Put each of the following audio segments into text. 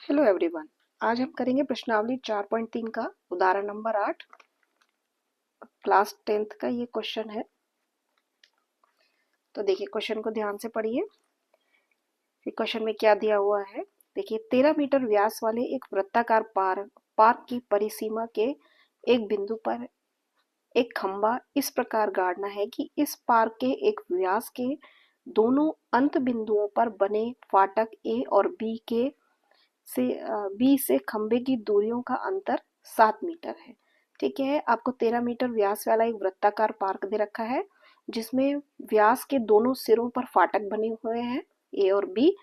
Hello everyone. आज हम करेंगे प्रश्नावली 4.3 का उदाहरण नंबर 8। क्लास 10th का ये क्वेश्चन है। तो देखिए क्वेश्चन को ध्यान से पढ़िए। क्वेश्चन में क्या दिया हुआ है, देखिए 13 मीटर व्यास वाले एक वृत्ताकार पार्क की परिसीमा के एक बिंदु पर एक खंबा इस प्रकार गाड़ना है कि इस पार्क के एक व्यास के दोनों अंत बिंदुओं पर बने फाटक ए और बी से खंबे की दूरियों का अंतर 7 मीटर है। ठीक है, आपको 13 मीटर व्यास वाला एक वृत्ताकार पार्क दे रखा है जिसमें व्यास के दोनों सिरों पर फाटक बने हुए हैं ए और बी,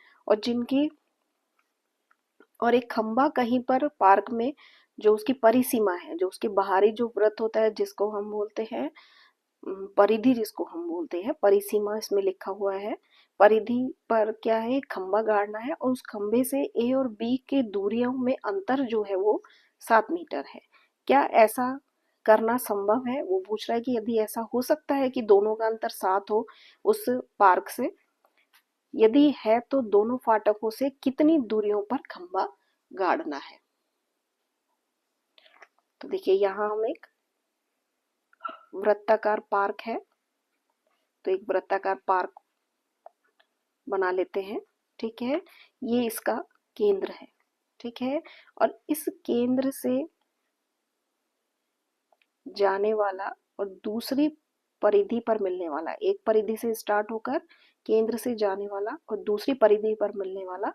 और एक खंबा कहीं पर पार्क में जो उसकी परिसीमा है, जो उसके बाहरी जो वृत्त होता है जिसको हम बोलते हैं परिधि, जिसको हम बोलते हैं परिसीमा, इसमें लिखा हुआ है। परिधि पर क्या है, खंबा गाड़ना है और उस खंबे से ए और बी के दूरियों में अंतर जो है वो 7 मीटर है। क्या ऐसा करना संभव है, वो पूछ रहा है कि यदि ऐसा हो सकता है कि दोनों का अंतर 7 हो उस पार्क से, यदि है तो दोनों फाटकों से कितनी दूरियों पर खंबा गाड़ना है। तो देखिए यहाँ हम एक वृत्ताकार पार्क है, तो एक वृत्ताकार पार्क बना लेते हैं। ठीक है, ये इसका केंद्र है। ठीक है, और इस केंद्र से जाने वाला और दूसरी परिधि पर मिलने वाला, एक परिधि से स्टार्ट होकर केंद्र से जाने वाला और दूसरी परिधि पर मिलने वाला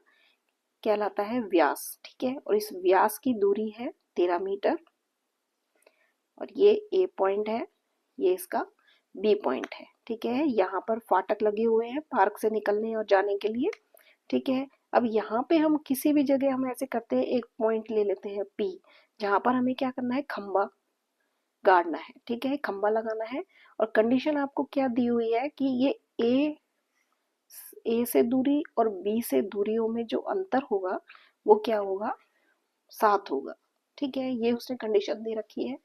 कहलाता है व्यास। ठीक है, और इस व्यास की दूरी है 13 मीटर और ये ए पॉइंट है, ये इसका बी पॉइंट है। ठीक है, यहाँ पर फाटक लगे हुए हैं पार्क से निकलने और जाने के लिए। ठीक है, अब यहाँ पे हम किसी भी जगह हम ऐसे करते हैं, एक पॉइंट ले लेते हैं पी, जहां पर हमें क्या करना है, खंबा गाड़ना है। ठीक है, खंबा लगाना है और कंडीशन आपको क्या दी हुई है कि ये ए से दूरी और बी से दूरियों में जो अंतर होगा वो क्या होगा, 7 होगा। ठीक है, ये उसने कंडीशन दे रखी है।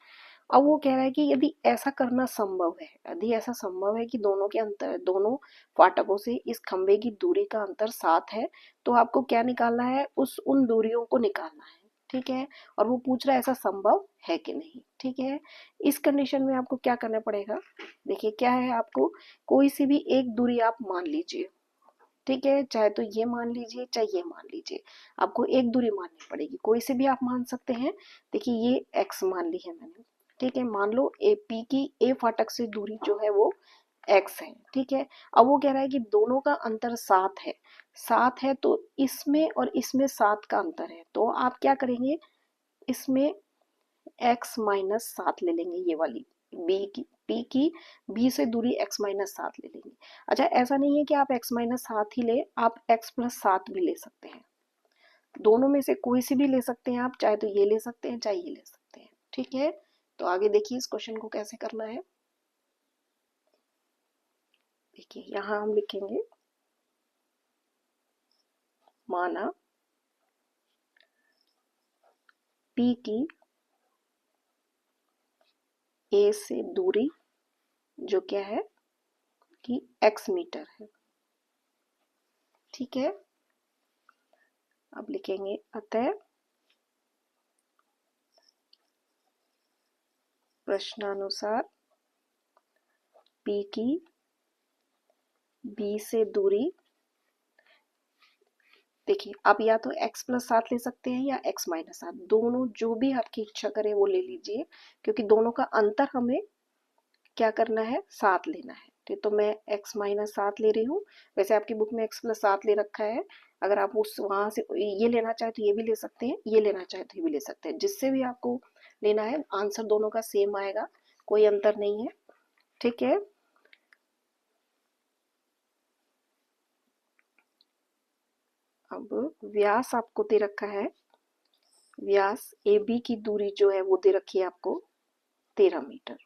अब वो कह रहा है कि यदि ऐसा करना संभव है, यदि ऐसा संभव है कि दोनों फाटकों से इस खंबे की दूरी का अंतर 7 है, तो आपको क्या निकालना है, उन दूरियों को निकालना है। ठीक है, और वो पूछ रहा है ऐसा संभव है कि नहीं। ठीक है, इस कंडीशन में आपको क्या करना पड़ेगा, देखिए क्या है, आपको कोई सी भी एक दूरी आप मान लीजिए। ठीक है, चाहे तो ये मान लीजिए चाहे ये मान लीजिए, आपको एक दूरी माननी पड़ेगी, कोई से भी आप मान सकते हैं। देखिए ये x मान ली है मैंने। ठीक है, मान लो ए पी की ए फाटक से दूरी जो है वो x है। ठीक है, अब वो कह रहा है कि दोनों का अंतर 7 है। 7 है तो इसमें और इसमें 7 का अंतर है, तो आप क्या करेंगे, इसमें x माइनस 7 ले लेंगे, ये वाली बी से दूरी x माइनस 7 ले लेंगे। अच्छा, ऐसा नहीं है कि आप x माइनस 7 ही ले, आप x प्लस 7 भी ले सकते हैं। दोनों में से कोई सी भी ले सकते हैं आप, चाहे तो ये ले सकते हैं चाहे ये ले सकते हैं। ठीक है, तो आगे देखिए इस क्वेश्चन को कैसे करना है। देखिए यहाँ हम लिखेंगे, माना P की A से दूरी जो क्या है कि x मीटर है। ठीक है, अब लिखेंगे अतः प्रश्नानुसार P की B से दूरी, देखिए आप या तो x प्लस 7 ले सकते हैं या x माइनस 7, दोनों जो भी आपकी इच्छा करे वो ले लीजिए, क्योंकि दोनों का अंतर हमें क्या करना है, 7 लेना है। ठीक, तो मैं x माइनस 7 ले रही हूँ। वैसे आपकी बुक में x प्लस 7 ले रखा है, अगर आप उस वहां से ये लेना चाहे तो ये भी ले सकते हैं, ये लेना चाहे तो ये भी ले सकते हैं, जिससे भी आपको लेना है आंसर दोनों का सेम आएगा, कोई अंतर नहीं है। ठीक है, अब व्यास आपको दे रखा है, व्यास ए बी की दूरी जो है वो दे रखी है आपको 13 मीटर।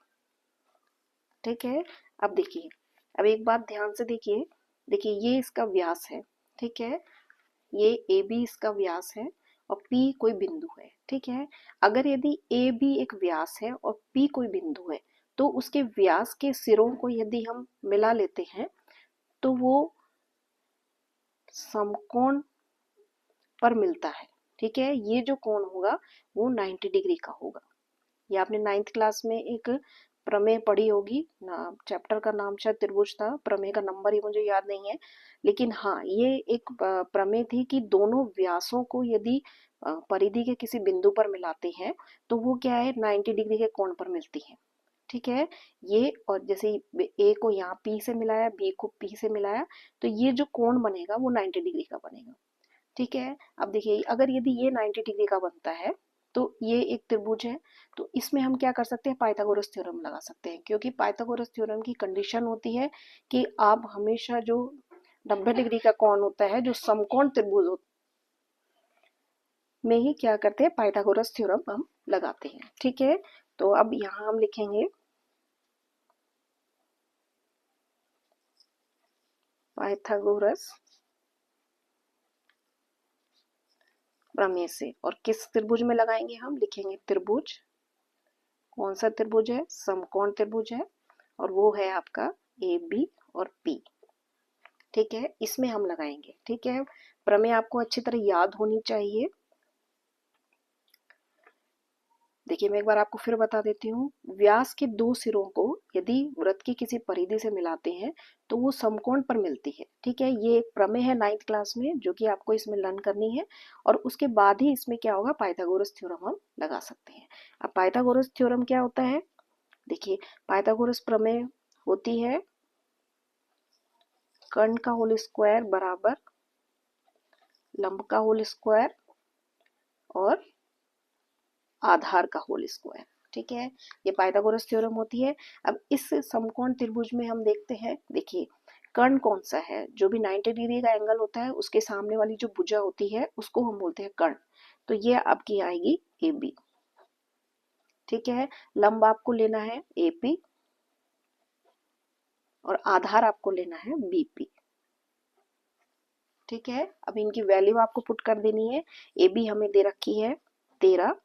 ठीक है, अब देखिए, अब एक बात ध्यान से देखिए, देखिए ये इसका व्यास है। ठीक है, ये ए बी इसका व्यास है और P कोई बिंदु है। ठीक है, अगर यदि ए बी एक व्यास है और P कोई बिंदु है, तो उसके व्यास के सिरों को यदि हम मिला लेते हैं तो वो समकोण पर मिलता है। ठीक है, ये जो कोण होगा वो 90 डिग्री का होगा। ये आपने 9th क्लास में एक प्रमेय पढ़ी होगी ना, चैप्टर का नाम शायद त्रिभुज था, प्रमेय का नंबर ही मुझे याद नहीं है, लेकिन हाँ ये एक प्रमेय थी कि दोनों व्यासों को यदि परिधि के किसी बिंदु पर मिलाते हैं तो वो क्या है 90 डिग्री के कोण पर मिलती है। ठीक है, ये और जैसे ए को यहाँ पी से मिलाया, बी को पी से मिलाया, तो ये जो कोण बनेगा वो 90 डिग्री का बनेगा। ठीक है, अब देखिए अगर यदि ये 90 डिग्री का बनता है तो ये एक त्रिभुज है, तो इसमें हम क्या कर सकते हैं, पाइथागोरस थ्योरम लगा सकते हैं, क्योंकि पाइथागोरस थ्योरम की कंडीशन होती है कि आप हमेशा जो 90 डिग्री का कोण होता है, जो समकोण त्रिभुज में ही क्या करते हैं, पाइथागोरस थ्योरम हम लगाते हैं। ठीक है, तो अब यहाँ हम लिखेंगे पाइथागोरस प्रमेय से, और किस त्रिभुज में लगाएंगे, हम लिखेंगे त्रिभुज, कौन सा त्रिभुज है, समकोण त्रिभुज है, और वो है आपका ए बी और पी। ठीक है, इसमें हम लगाएंगे। ठीक है, प्रमेय आपको अच्छी तरह याद होनी चाहिए। देखिए मैं एक बार आपको फिर बता देती हूँ, व्यास के दो सिरों को यदि वृत्त की किसी परिधि से मिलाते हैं तो वो समकोण पर मिलती है। ठीक है, ये एक प्रमेय है 9th क्लास में जो कि आपको इसमें लर्न करनी है, और उसके बाद ही इसमें क्या होगा, पाइथागोरस थ्योरम हम लगा सकते हैं। अब पाइथागोरस थ्योरम क्या होता है, देखिए पाइथागोरस प्रमेय होती है कर्ण का होल स्क्वायर बराबर लंब का होल स्क्वायर और आधार का होल स्क्वायर। ठीक है, ये पाइथागोरस थ्योरम होती है। अब इस समकोण त्रिभुज में हम देखते हैं, देखिए कर्ण कौन सा है, जो भी 90 डिग्री का एंगल होता है उसके सामने वाली जो भुजा होती है उसको हम बोलते हैं कर्ण, तो ये आपकी आएगी ए बी। ठीक है, लंब आपको लेना है एपी और आधार आपको लेना है बीपी। ठीक है, अब इनकी वैल्यू आपको पुट कर देनी है। ए बी हमें दे रखी है 13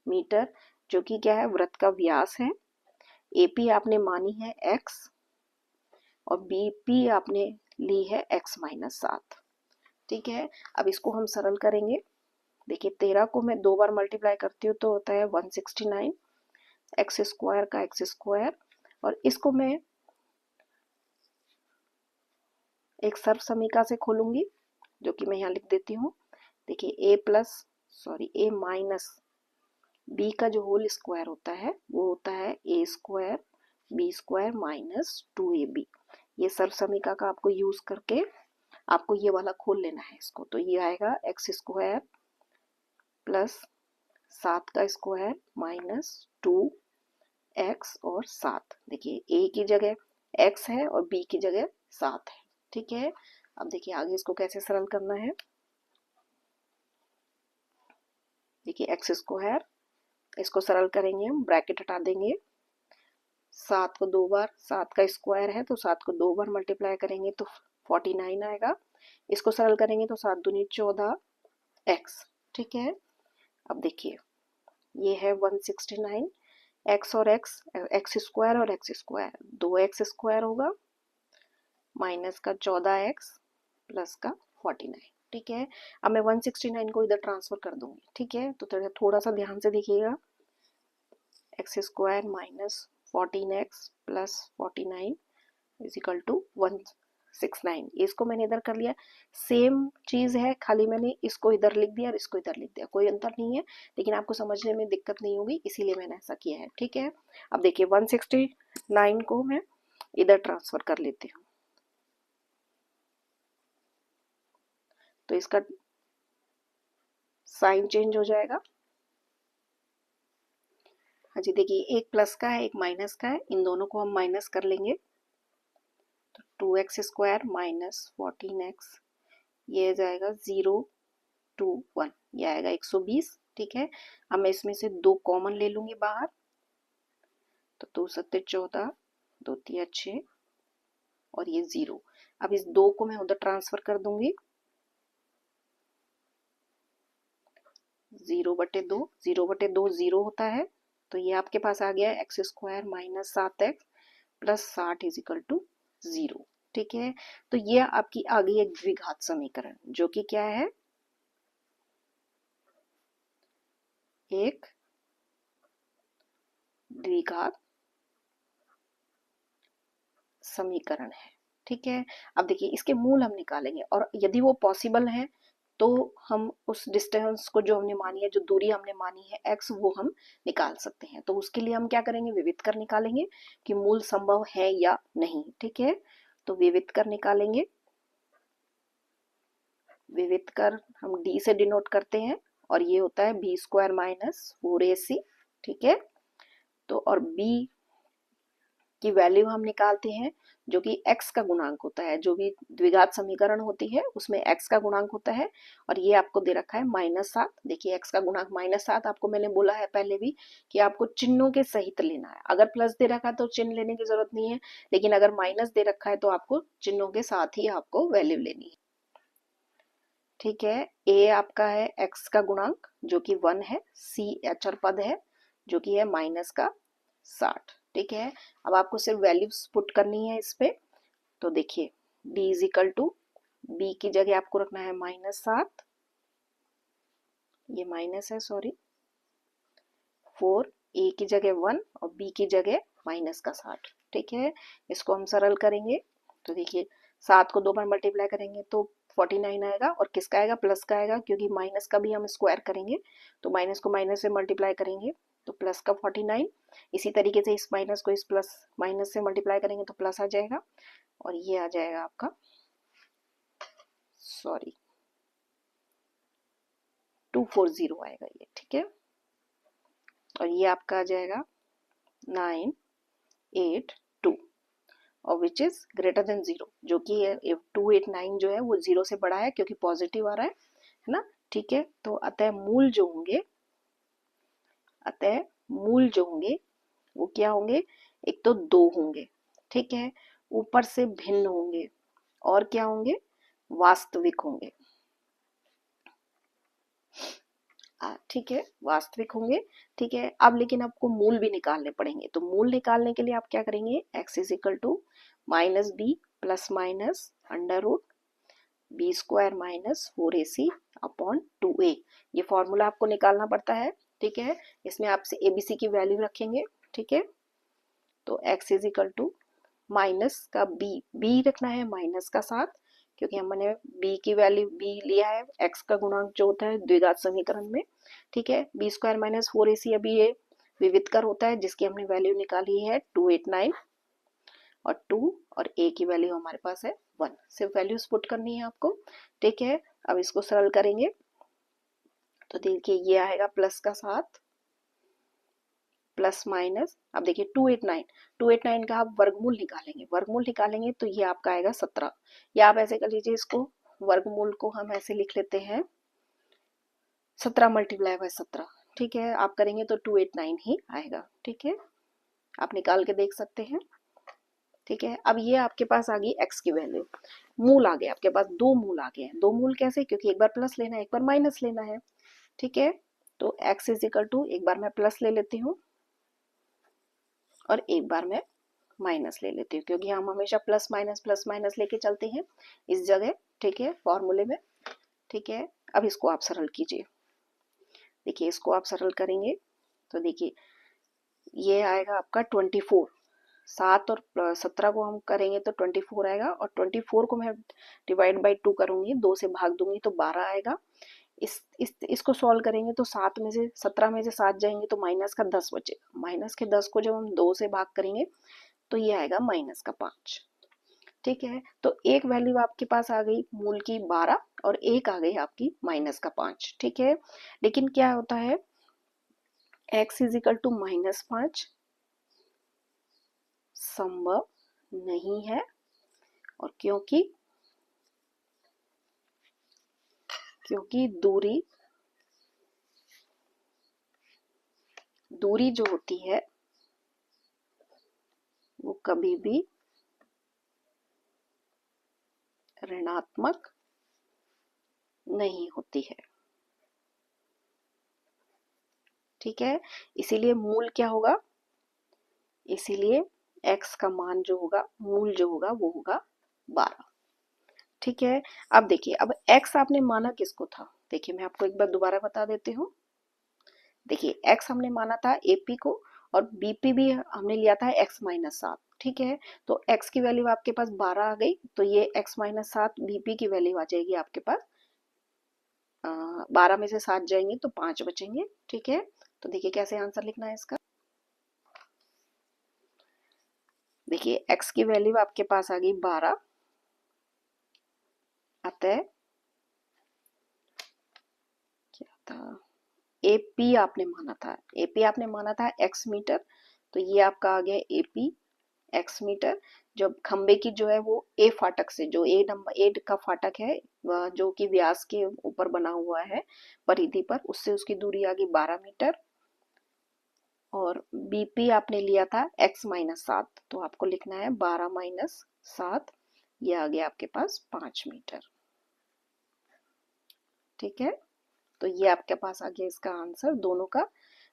मीटर, जो कि क्या है, वृत्त का व्यास है। एपी आपने मानी है x और बीपी आपने ली है x-7। ठीक है, अब इसको हम सरल करेंगे। देखिए 13 को मैं 2 बार मल्टीप्लाई करती हूँ तो होता है 169, एक्स स्क्वायर का एक्स स्क्वायर, और इसको मैं एक सर्व समीकरण से खोलूंगी जो कि मैं यहाँ लिख देती हूँ। देखिए ए माइनस बी का जो होल स्क्वायर होता है वो होता है a square b square minus 2ab। ये सर्व समीकरण का आपको यूज करके आपको ये वाला खोल लेना है इसको, तो ये आएगा एक्स स्क्वायर प्लस 7 का स्क्वायर माइनस 2x और 7। देखिए a की जगह x है और b की जगह 7 है। ठीक है, अब देखिए आगे इसको कैसे सरल करना है। देखिए एक्स स्क्वायर, इसको सरल करेंगे हम, ब्रैकेट हटा देंगे, 7 को 2 बार, 7 का स्क्वायर है तो 7 को 2 बार मल्टीप्लाई करेंगे तो 49 आएगा। इसको सरल करेंगे तो 7 दूनी 14 x। ठीक है, अब देखिए ये है 169, x और x, एक्स स्क्वायर और एक्स स्क्वायर, 2x स्क्वायर होगा माइनस का 14x प्लस का 49। ठीक है, अब मैं 169 को इधर ट्रांसफर कर दूंगी। ठीक है, तो थोड़ा सा ध्यान से देखिएगा, x square minus 14x plus 49 is equal to 169। इसको मैंने इधर कर लिया, सेम चीज है, खाली मैंने इसको इधर लिख दिया और इसको इधर लिख दिया, कोई अंतर नहीं है, लेकिन आपको समझने में दिक्कत नहीं होगी इसीलिए मैंने ऐसा किया है। ठीक है, अब देखिए 169 को मैं इधर ट्रांसफर कर लेती हूँ, तो इसका साइन चेंज हो जाएगा। हाँ जी, देखिए एक प्लस का है एक माइनस का है, इन दोनों को हम माइनस कर लेंगे, तो 2x स्क्वायर माइनस 14x, ये जाएगा 0 2 1, ये आएगा 120। ठीक है, अब मैं इसमें से 2 कॉमन ले लूंगी बाहर, तो 2 सत्ते 14, 2 तिया 6 और ये 0। अब इस 2 को मैं उधर ट्रांसफर कर दूंगी, 0/2, 0/2 0 होता है, तो ये आपके पास आ गया x square minus 7x plus 60 is equal to 0। ठीक है, तो ये आपकी आ गई एक द्विघात समीकरण जो कि क्या है, एक द्विघात समीकरण है। ठीक है, अब देखिए इसके मूल हम निकालेंगे और यदि वो पॉसिबल है तो हम उस डिस्टेंस को जो हमने मानी है, जो दूरी हमने मानी है x, वो हम निकाल सकते हैं। तो उसके लिए हम क्या करेंगे, विविध कर निकालेंगे कि मूल संभव है या नहीं। ठीक है, तो विविध कर निकालेंगे। विविध कर हम d से डिनोट करते हैं और ये होता है b स्क्वायर माइनस 4ac। ठीक है, तो और b की वैल्यू हम निकालते हैं जो कि x का गुणांक होता है। जो भी द्विघात समीकरण होती है उसमें x का गुणांक होता है और ये आपको दे रखा है -7। देखिए x का गुणांक -7, आपको मैंने बोला है पहले भी कि आपको चिन्हों के सहित लेना है। अगर प्लस दे रखा है तो चिन्ह लेने की जरूरत नहीं है, लेकिन अगर माइनस दे रखा है तो आपको चिन्हों के साथ ही आपको वैल्यू लेनी है। ठीक है, a आपका है x का गुणांक जो कि 1 है, c अचर पद है जो कि है -60। ठीक है, अब आपको सिर्फ वैल्यूज पुट करनी है इस पे। तो देखिए d is equal to, b की जगह आपको रखना है -7, ये माइनस है सॉरी, 4, a की जगह 1 और b की जगह -60। ठीक है, इसको हम सरल करेंगे तो देखिए 7 को 2 बार मल्टीप्लाई करेंगे तो 49 आएगा और किसका आएगा, प्लस का आएगा, क्योंकि माइनस का भी हम स्क्वायर करेंगे तो माइनस को माइनस से मल्टीप्लाई करेंगे तो प्लस का 49। इसी तरीके से इस माइनस को इस प्लस माइनस से मल्टीप्लाई करेंगे तो प्लस आ जाएगा और ये आ जाएगा आपका सॉरी 240 आएगा ये। ठीक है, और ये आपका आ जाएगा 982 और विच इज ग्रेटर देन 0, जो कि 289 जो है वो 0 से बड़ा है क्योंकि पॉजिटिव आ रहा है ना। ठीक है, तो अतः मूल जो होंगे वो क्या होंगे, एक तो 2 होंगे। ठीक है, ऊपर से भिन्न होंगे और क्या होंगे, वास्तविक होंगे। ठीक है, वास्तविक होंगे। ठीक है, अब लेकिन आपको मूल भी निकालने पड़ेंगे। तो मूल निकालने के लिए आप क्या करेंगे, x is equal to -b plus minus under root b square minus 4ac upon 2a। ये फॉर्मूला आपको निकालना पड़ता है। ठीक है, इसमें आपसे abc की वैल्यू रखेंगे। ठीक है, तो x is equal to minus का b रखना है -7, क्योंकि हमने b की वैल्यू b लिया है, x का गुणांक जो होता है द्विघात समीकरण में। ठीक है, b स्क्वायर माइनस 4ac अभी ये विविधकर होता है जिसकी हमने वैल्यू निकाली है 289 और 2 और a की वैल्यू हमारे पास है 1। सिर्फ वैल्यूज पुट करनी है आपको। ठीक है, अब इसको सरल करेंगे तो देखिए ये आएगा +7 प्लस माइनस, अब देखिए 289 का आप वर्गमूल निकालेंगे तो ये आपका आएगा 17। या आप ऐसे कर लीजिए, इसको वर्गमूल को हम ऐसे लिख लेते हैं 17 मल्टीप्लाई बाय 17। ठीक है, आप करेंगे तो 289 ही आएगा। ठीक है, आप निकाल के देख सकते हैं। ठीक है, अब ये आपके पास आ गई x की वैल्यू। मूल आ गया आपके पास, 2 मूल आ गए हैं। 2 मूल कैसे, क्योंकि एक बार प्लस लेना है एक बार माइनस लेना है। ठीक है, तो x इज इक्वल टू, एक बार मैं प्लस ले लेती हूँ और एक बार मैं माइनस ले लेती हूँ, क्योंकि हम हमेशा प्लस माइनस लेके चलते हैं इस जगह। ठीक है, फॉर्मूले में। ठीक है, अब इसको आप सरल कीजिए। देखिए इसको आप सरल करेंगे तो देखिए ये आएगा आपका 24। 7 और 17 को हम करेंगे तो 24 आएगा और 24 को मैं डिवाइड बाई 2 करूंगी, 2 से भाग दूंगी तो 12 आएगा। इसको सॉल्व करेंगे तो 7 में से 17 में से 7 जाएंगे तो माइनस का 10 बचेगा। माइनस के 10 को जब हम 2 से भाग करेंगे तो ये आएगा -5। ठीक है, तो एक वैल्यू आपके पास आ गई मूल की 12 और एक आ गई आपकी -5। ठीक है, लेकिन क्या होता है, x इज इक्वल टू -5 संभव नहीं है, और क्योंकि दूरी जो होती है वो कभी भी ऋणात्मक नहीं होती है। ठीक है, इसीलिए मूल क्या होगा, इसीलिए x का मान जो होगा, मूल जो होगा वो होगा 12। ठीक है, अब देखिए, अब x आपने माना किसको था, देखिए मैं आपको एक बार दोबारा बता देती हूँ। देखिए x हमने माना था AP को, और BP भी हमने लिया था x-7, ठीक है। तो x की वैल्यू आपके पास 12 आ गई, तो ये x-7 BP की वैल्यू आ जाएगी आपके पास 12 में से 7 जाएंगे तो 5 बचेंगे, ठीक है। तो देखिए कैसे आंसर लिखना है इसका। देखिए x की वैल्यू आपके पास आ गई 12, अतः क्या था, AP आपने माना था, AP आपने माना था x मीटर, तो ये आपका आ गया AP x मीटर। जब खंबे की जो है वो A फाटक से, जो A का फाटक है जो कि व्यास के ऊपर बना हुआ है परिधि पर, उससे उसकी दूरी आ गई 12 मीटर। और BP आपने लिया था x-7, तो आपको लिखना है 12-7, ये आ गया आपके पास 5 मीटर, ठीक है। तो ये आपके पास आ गया इसका आंसर दोनों का।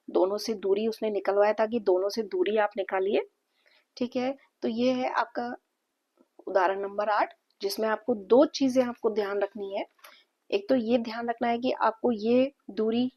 दोनों से दूरी उसने निकलवाया था कि दोनों से दूरी आप निकालिए, ठीक है। तो ये है आपका उदाहरण नंबर 8, जिसमें आपको दो चीजें आपको ध्यान रखनी है। एक तो ये ध्यान रखना है कि आपको ये दूरी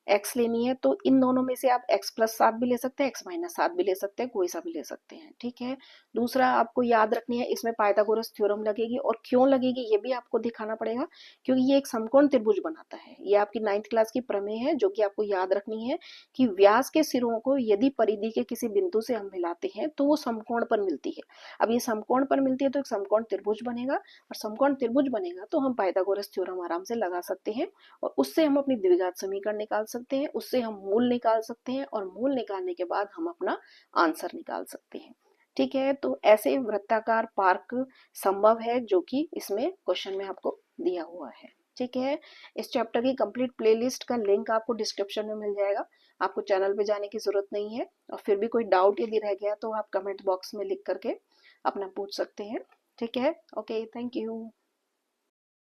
x लेनी है, तो इन दोनों में से आप x+7 भी ले सकते हैं, x-7 भी ले सकते हैं, कोई सा भी ले सकते हैं, ठीक है। दूसरा आपको याद रखनी है, इसमें पाइथागोरस थ्योरम लगेगी, और क्यों लगेगी ये भी आपको दिखाना पड़ेगा, क्योंकि ये एक समकोण त्रिभुज बनाता है। ये आपकी 9th क्लास की प्रमेय है, जो कि आपको याद रखनी है कि व्यास के सिरों को यदि परिधि के किसी बिंदु से हम मिलाते हैं तो वो समकोण पर मिलती है। अब ये समकोण पर मिलती है तो एक समकोण त्रिभुज बनेगा, और समकोण त्रिभुज बनेगा तो हम पाइथागोरस थ्योरम आराम से लगा सकते हैं, और उससे हम अपनी द्विघात समीकरण निकाल सकते हैं, उससे हम मूल निकाल सकते हैं, और मूल निकालने के बाद हम अपना आंसर निकाल सकते हैं, ठीक है। तो ऐसे वृत्ताकार पार्क संभव है जो कि इसमें क्वेश्चन में आपको दिया हुआ है, ठीक है। इस चैप्टर की कंप्लीट प्लेलिस्ट का लिंक आपको डिस्क्रिप्शन में मिल जाएगा, आपको चैनल पे जाने की जरूरत नहीं है। और फिर भी कोई डाउट यदि रह गया तो आप कमेंट बॉक्स में लिख करके अपना पूछ सकते हैं, ठीक है। Okay, thank you.